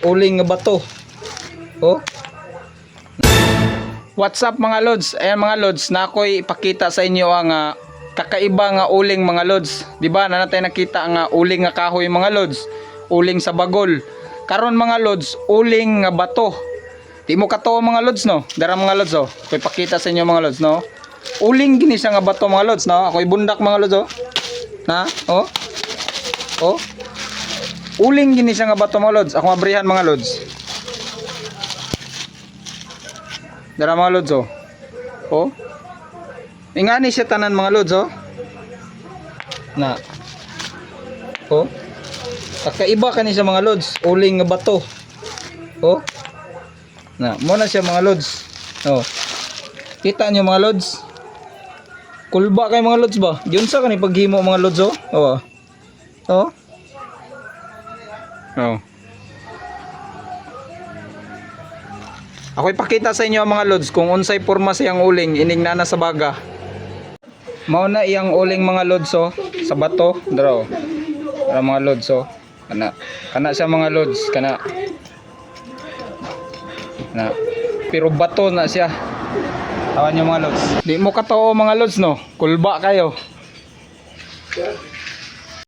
Uling nga bato. Oh. What's up mga lods? Ayan mga lods, na ako'y ipakita sa inyo ang kakaiba nga uling mga lods. Diba na natin nakita nga uling nga kahoy mga lods, uling sa bagol. Karon mga lods, uling nga bato. Di mo katuo mga lods no? Dara mga lods oh. Ako'y ipakita sa inyo mga lods no. Uling gini siya nga bato mga lods no. Ako'y bundak mga lods oh. Na, oh. Oh. Uling gini siya nga bato mga lods. Ako mabrihan mga lods. Dara mga lods oh. Oh. Ingani siya tanan mga lods oh. Na. Oh. Kakaiba kani sa mga lods, uling nga bato. Oh. Na, mo na siya mga lods. Oh. Kita niyo mga lods? Kulba kay mga lods ba? Diyon sa kani paghimo mga lods oh. Oh. Oh. Oh. Ako ipakita sa inyo mga lods kung unsay porma siyang uling ining nana sa baga. Mao na iyang uling mga lods oh, sa bato, draw. Para mga lods oh. Kana siya mga lods, kana. Na. Pero bato na siya. Tawan niyo mga lods. Di mo katuo mga lods no. Kulba kayo.